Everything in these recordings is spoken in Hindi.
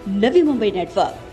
नवी मुंबई नेटवर्क।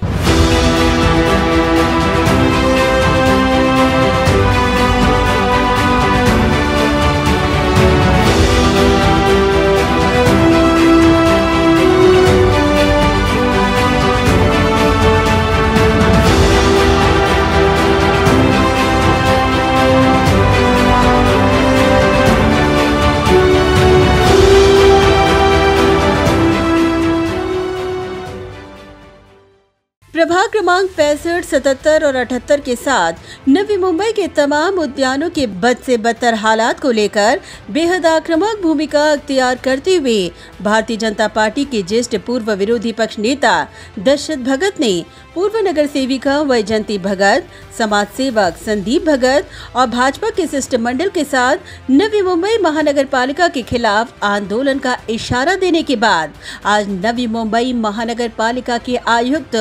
प्रभाग क्रमांक 65, 77 और 78 के साथ नवी मुंबई के तमाम उद्यानों के बद से बदतर हालात को लेकर बेहद आक्रामक भूमिका अख्तियार करते हुए भारतीय जनता पार्टी के ज्येष्ठ पूर्व विरोधी पक्ष नेता दशरथ भगत ने पूर्व नगर सेविका वैजयंती भगत, समाज सेवक संदीप भगत और भाजपा के शिष्टमंडल के साथ नवी मुंबई महानगर पालिका के खिलाफ आंदोलन का इशारा देने के बाद आज नवी मुंबई महानगर पालिका के आयुक्त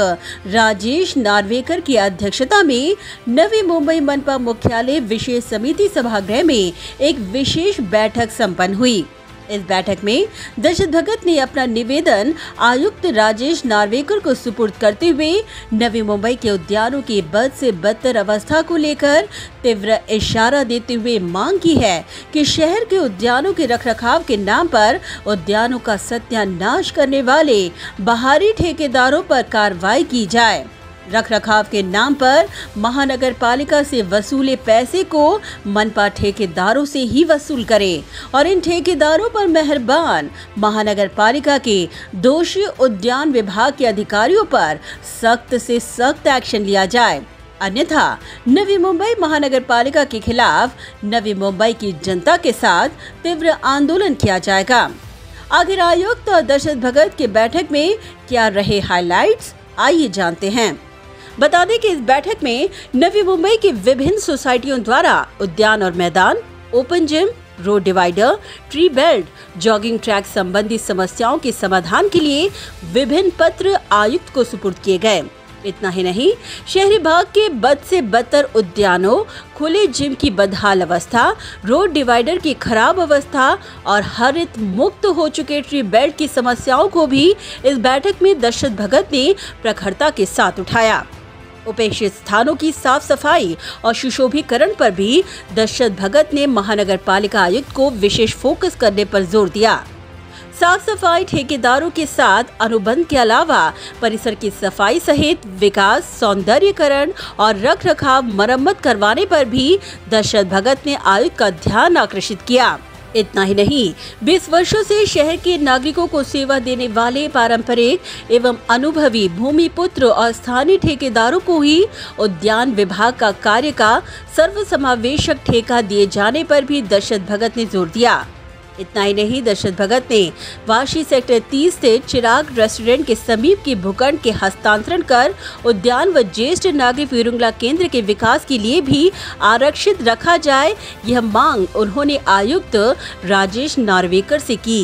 राजेश नार्वेकर की अध्यक्षता में नवी मुंबई मनपा मुख्यालय विशेष समिति सभागृह में एक विशेष बैठक संपन्न हुई। इस बैठक में दशरथ भगत ने अपना निवेदन आयुक्त राजेश नार्वेकर को सुपुर्द करते हुए नवी मुंबई के उद्यानों की बद से बदतर अवस्था को लेकर तीव्र इशारा देते हुए मांग की है कि शहर के उद्यानों के रखरखाव के नाम पर उद्यानों का सत्यानाश करने वाले बाहरी ठेकेदारों पर कार्रवाई की जाए। रखरखाव के नाम पर महानगर पालिका से वसूले पैसे को मनपा ठेकेदारों से ही वसूल करे और इन ठेकेदारों पर मेहरबान महानगर पालिका के दोषी उद्यान विभाग के अधिकारियों पर सख्त से सख्त एक्शन लिया जाए, अन्यथा नवी मुंबई महानगर पालिका के खिलाफ नवी मुंबई की जनता के साथ तीव्र आंदोलन किया जाएगा। आखिर आयुक्त और दशरथ भगत की बैठक में क्या रहे हाइलाइट्स, आइए जानते हैं। बता दें कि इस बैठक में नवी मुंबई की विभिन्न सोसाइटियों द्वारा उद्यान और मैदान, open gym, road divider, tree belt, jogging track संबंधी समस्याओं के समाधान के लिए विभिन्न पत्र आयुक्त को सुपुर्द किए गए। इतना ही नहीं, शहरी भाग के बद से बदतर उद्यानों, खुले जिम की बदहाल अवस्था, रोड डिवाइडर की खराब अवस्था और हरित मुक्त हो चुके ट्री बेल्ट की समस्याओं को भी इस बैठक में दशरथ भगत ने प्रखरता के साथ उठाया। उपेक्षित स्थानों की साफ सफाई और सुशोभीकरण पर भी दशरथ भगत ने महानगर पालिका आयुक्त को विशेष फोकस करने पर जोर दिया। साफ सफाई ठेकेदारों के साथ अनुबंध के अलावा परिसर की सफाई सहित विकास, सौंदर्यीकरण और रखरखाव मरम्मत करवाने पर भी दशरथ भगत ने आयुक्त का ध्यान आकर्षित किया। इतना ही नहीं, 20 वर्षों से शहर के नागरिकों को सेवा देने वाले पारंपरिक एवं अनुभवी भूमिपुत्र और स्थानीय ठेकेदारों को ही उद्यान विभाग का कार्य का सर्वसमावेशक ठेका दिए जाने पर भी दशरथ भगत ने जोर दिया। इतना ही नहीं, दशरथ भगत ने वाशी सेक्टर 30 से चिराग रेस्टोरेंट के समीप की भूखंड के हस्तांतरण कर उद्यान व ज्येष्ठ नागरिक विरुंगला केंद्र के विकास के लिए भी आरक्षित रखा जाए, यह मांग उन्होंने आयुक्त राजेश नार्वेकर से की।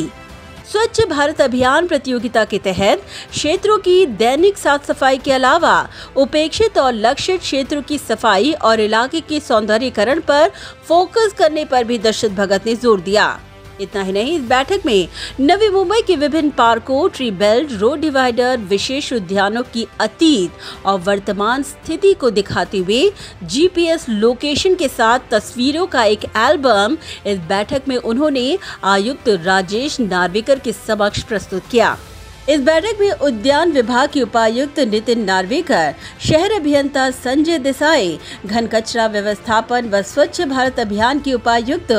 स्वच्छ भारत अभियान प्रतियोगिता के तहत क्षेत्रों की दैनिक साफ सफाई के अलावा उपेक्षित और लक्षित क्षेत्रों की सफाई और इलाके के सौंदर्यीकरण पर फोकस करने पर भी दशरथ भगत ने जोर दिया। इतना ही नहीं, इस बैठक में नवी मुंबई के विभिन्न पार्कों, ट्री बेल्ट, रोड डिवाइडर, विशेष उद्यानों की अतीत और वर्तमान स्थिति को दिखाते हुए जीपीएस लोकेशन के साथ तस्वीरों का एक एल्बम इस बैठक में उन्होंने आयुक्त राजेश नार्वेकर के समक्ष प्रस्तुत किया। इस बैठक में उद्यान विभाग के उपायुक्त नितिन नार्वेकर, शहर अभियंता संजय देसाई, घन कचरा व्यवस्थापन व स्वच्छ भारत अभियान के उपायुक्त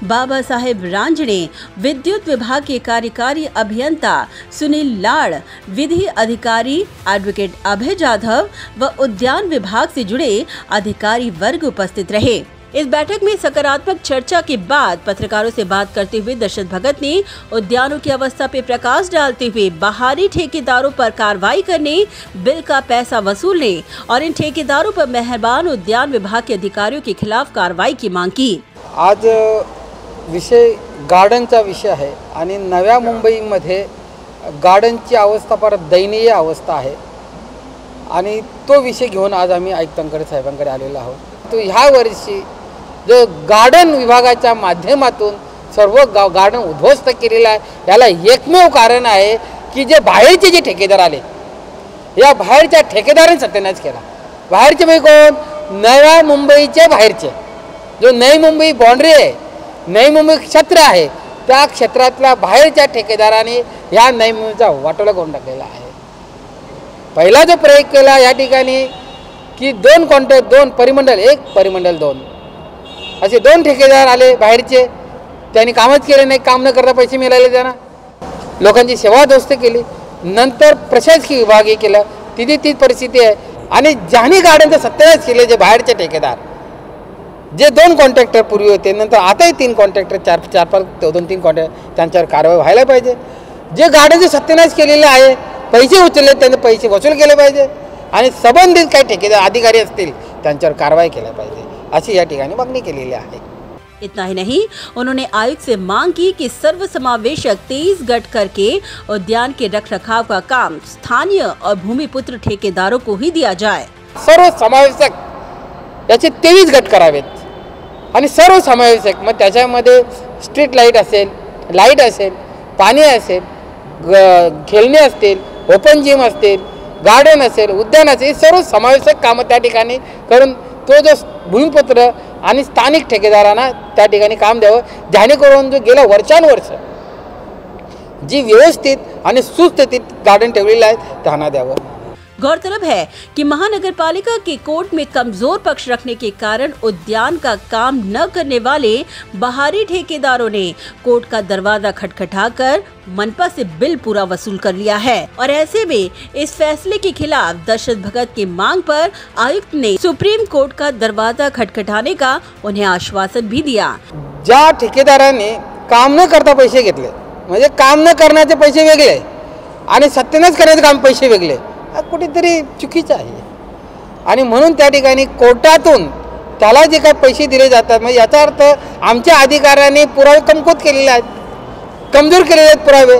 बाबा साहेब रांजणे, विद्युत विभाग के कार्यकारी अभियंता सुनील लाड़, विधि अधिकारी एडवोकेट अभय जाधव व उद्यान विभाग से जुड़े अधिकारी वर्ग उपस्थित रहे। इस बैठक में सकारात्मक चर्चा के बाद पत्रकारों से बात करते हुए दशरथ भगत ने उद्यानों की अवस्था पर प्रकाश डालते हुए बाहरी ठेकेदारों पर कार्रवाई करने, बिल का पैसा वसूलने और इन ठेकेदारों पर मेहरबान उद्यान विभाग के अधिकारियों के खिलाफ कार्रवाई की मांग की। आज विषय गार्डनचा विषय आहे आणि नव्या मुंबईमध्ये गार्डनची अवस्था फार दयनीय अवस्था आहे आणि तो विषय घेऊन आज आम्ही आयुक्तांकडे साहेबांकडे आलेलो आहोत। तो ह्या वर्षी जो गार्डन विभागाच्या माध्यमातून सर्व गार्डन उद्ध्वस्त केलेला आहे, याला एकमेव कारण आहे की जे बाहेरचे जे ठेकेदार आले या बाहेरच्या ठेकेदारांनी सत्यानाश केला. बाहेरचे म्हणजे कोण? नव्या मुंबईचे बाहेरचे, जो नवी मुंबई बाँड्री आहे, नवी मुंबई क्षेत्र आहे, त्या क्षेत्रातल्या बाहेरच्या ठेकेदाराने या नवी मुंबईचा वाटोळा करून टाकलेला आहे. पहिला जो प्रयोग केला या ठिकाणी की 2 कॉन्ट्रॅक्ट, 2 परिमंडल, 1 परिमंडल 2 असे 2 ठेकेदार आले बाहेरचे. त्यांनी कामच केले नाही, काम न करता पैसे मिळाले त्यांना, लोकांची सेवा ध्वस्त केली. नंतर प्रशासकीय विभाग हे केलं, तिथे तीच परिस्थिती आहे. आणि ज्यांनी गाड्यांचा सत्यानाश केले जे बाहेरचे ठेकेदार, जे 2 कॉन्ट्रॅक्टर पूर्वी होते, नंतर आताही 3 कॉन्ट्रॅक्टर, 4-5 2-3 कॉन्ट्रॅक्टर, त्यांच्यावर कारवाई व्हायला पाहिजे. जे गाड्यांचे सत्यानाश केलेले आहे, पैसे उचलले, त्यांनी पैसे वसूल केले पाहिजे आणि संबंधित काही ठेकेदार अधिकारी असतील त्यांच्यावर कारवाई केली पाहिजे, अशी या ठिकाणी मागणी केलेली आहे. इतना ही नहीं, उन्होंने आयुक्त से मांग की कि सर्वसमावेशक 23 गट करके उद्यान के रखरखाव का काम स्थानीय और भूमिपुत्र ठेकेदारों को ही दिया जाए. सर्वसमावेशक याचे 23 गट करावेत आणि सर्वसमावेशक मग त्याच्यामध्ये स्ट्रीट लाईट असेल, लाईट असेल, पाणी असेल, खेळणे असतील, ओपन जिम असतील, गार्डन असेल, उद्यान असेल, सर्व समावेशक कामं त्या ठिकाणी करून तो जो भूमिपुत्र आणि स्थानिक ठेकेदारांना त्या ठिकाणी काम द्यावं, जेणेकरून जो गेल्या वर्षानुवर्ष जी व्यवस्थित आणि सुस्थितीत गार्डन ठेवलेलं आहे त्यांना द्यावं. गौरतलब है कि महानगर पालिका के कोर्ट में कमजोर पक्ष रखने के कारण उद्यान का काम न करने वाले बाहरी ठेकेदारों ने कोर्ट का दरवाजा खटखटाकर मनपा से बिल पूरा वसूल कर लिया है. और ऐसे में इस फैसले के खिलाफ दशरथ भगत की मांग पर आयुक्त ने सुप्रीम कोर्ट का दरवाजा खटखटाने का उन्हें आश्वासन भी दिया. ज्या ठेकेदारांनी काम न करता पैसे घेतले, म्हणजे काम न करण्याचे पैसे वेगळे आणि सत्यानाश करण्याचे काम पैसे वेगळे, कुठेतरी चुकीचं आहे. आणि म्हणून त्या ठिकाणी कोर्टातून त्याला जे काही पैसे दिले जातात, म्हणजे याचा अर्थ आमच्या अधिकाऱ्यांनी पुरावे कमकुवत केलेले आहेत, कमजोर केलेले आहेत पुरावे,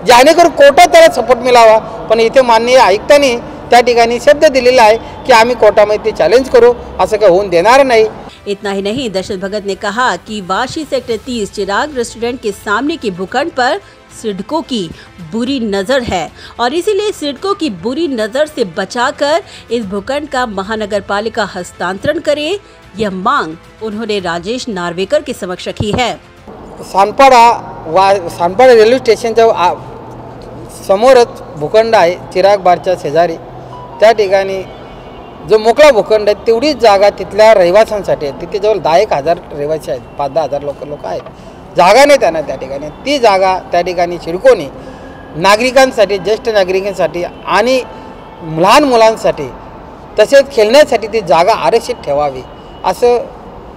जेणेकरून कोर्टात त्याला सपोर्ट मिळावा. पण इथे माननीय आयुक्तांनी त्या ठिकाणी शब्द दिलेला आहे की आम्ही कोर्टामध्ये चॅलेंज करू, असं काही होऊन देणार नाही. इतना ही नहीं, दशरथ भगत ने कहा कि वाशी सेक्टर 30 चिराग रेस्टोरेंट के सामने के भूखंड पर सिडको की बुरी नजर है और इसीलिए सिडको की बुरी नजर से बचाकर इस भूखंड का महानगर पालिका हस्तांतरण करे. यह मांग उन्होंने राजेश नार्वेकर के समक्ष रखी है. सानपाडा रेल्वे स्टेशनच्या समोरच भूखंड आहे, चिराग बारच्या शेजारी. त्या ठिकाणी जो मोकळा भूखंड आहे तेवढीच जागा तिथल्या रहिवाशांसाठी आहे. तिथे जवळ 10,000 रहिवासी आहेत, 5-10,000 लोक आहेत. जागा नाही त्यांना त्या ठिकाणी. ती जागा त्या ठिकाणी सिडकोने नागरिकांसाठी, ज्येष्ठ नागरिकांसाठी आणि लहान मुलांसाठी तसेच खेळण्यासाठी ती जागा आरक्षित ठेवावी, असं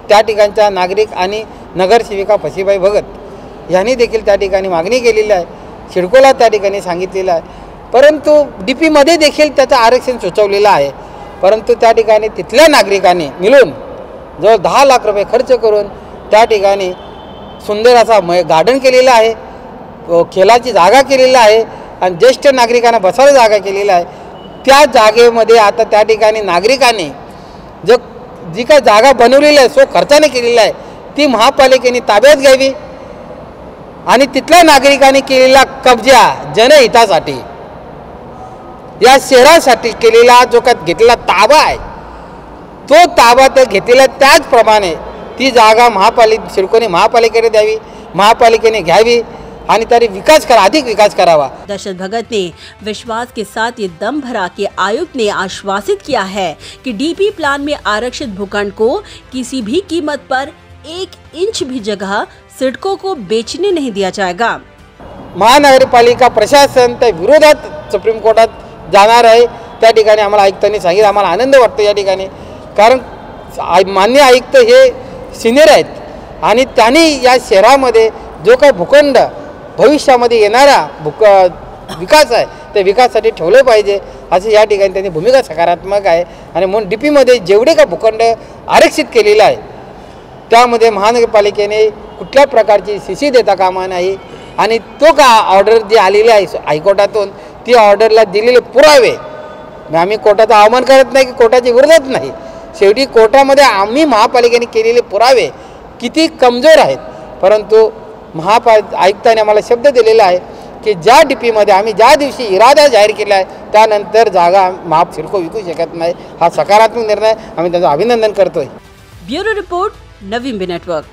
त्या ठिकाणच्या नागरिक आणि नगरसेविका फसीबाई भगत यांनी देखील त्या ठिकाणी मागणी केलेली आहे. सिडकोला त्या ठिकाणी सांगितलेलं आहे, परंतु DPमध्ये देखील त्याचं आरक्षण सुचवलेलं आहे. परंतु त्या ठिकाणी तिथल्या नागरिकांनी मिळून जवळ 10 लाख रुपये खर्च करून त्या ठिकाणी सुंदर असा गार्डन केलेला आहे, खेळाची जागा केलेली आहे आणि ज्येष्ठ नागरिकांना बसायला जागा केलेली आहे. त्या जागेमध्ये आता त्या ठिकाणी नागरिकांनी जी काय जागा बनवलेली आहे, सो खर्चाने केलेली आहे, ती महापालिकेने ताब्यात घ्यावी आणि तिथल्या नागरिकांनी केलेला कब्जा जनहितासाठी, या शहरासाठी केलेला जो काय घेतलेला ताबा आहे, तो ताबा तर घेतलेला त्याचप्रमाणे ती जागा सिडकोने महापालिकेने द्यावी, महापालिकेने घ्यावी आणि तरी विकास करा, अधिक विकास करावा. दशरथ भगत ने विश्वास के साथ ये दम भरा कि आयुक्त ने आश्वासित किया है कि DP प्लान में आरक्षित भूखंड को किसी भी कीमत पर 1 इंच भी जगह सिडको को बेचने नहीं दिया जाएगा. महानगरपालिका प्रशासन त्या विरोधात सुप्रीम कोर्टात जाणार आहे. त्या ठिकाणी आम्हाला आयुक्तांनी सांगितलं, आम्हाला आनंद वाटतो या ठिकाणी, कारण माननीय आयुक्त हे सिनियर आहेत आणि त्यांनी या शहरामध्ये जो काही भूखंड भविष्यामध्ये येणारा विकास आहे त्या विकासासाठी ठेवले पाहिजे, असे या ठिकाणी त्यांनी भूमिका सकारात्मक आहे. आणि म्हणून DPमध्ये जेवढे का भूखंड आरक्षित केलेलं आहे त्यामध्ये महानगरपालिकेने कुठल्या प्रकारची CC देता कामा नाही. आणि तो का ऑर्डर जी आलेली आहे हायकोर्टातून, ती ऑर्डरला दिलेले पुरावे, आम्ही कोर्टाचा अवमान करत नाही की कोर्टाच्या विरोधात नाही, शेवटी कोर्टामध्ये आम्ही महापालिकेने केलेले पुरावे किती कमजोर आहेत, परंतु आयुक्तांनी आम्हाला शब्द दिलेला आहे की ज्या डीपीमध्ये आम्ही ज्या दिवशी इरादा जाहीर केला आहे त्यानंतर जागा महाप सिडको विकू शकत नाही. हा सकारात्मक निर्णय, आम्ही त्याचं अभिनंदन करतोय. Bureau report, Navi Mumbai network.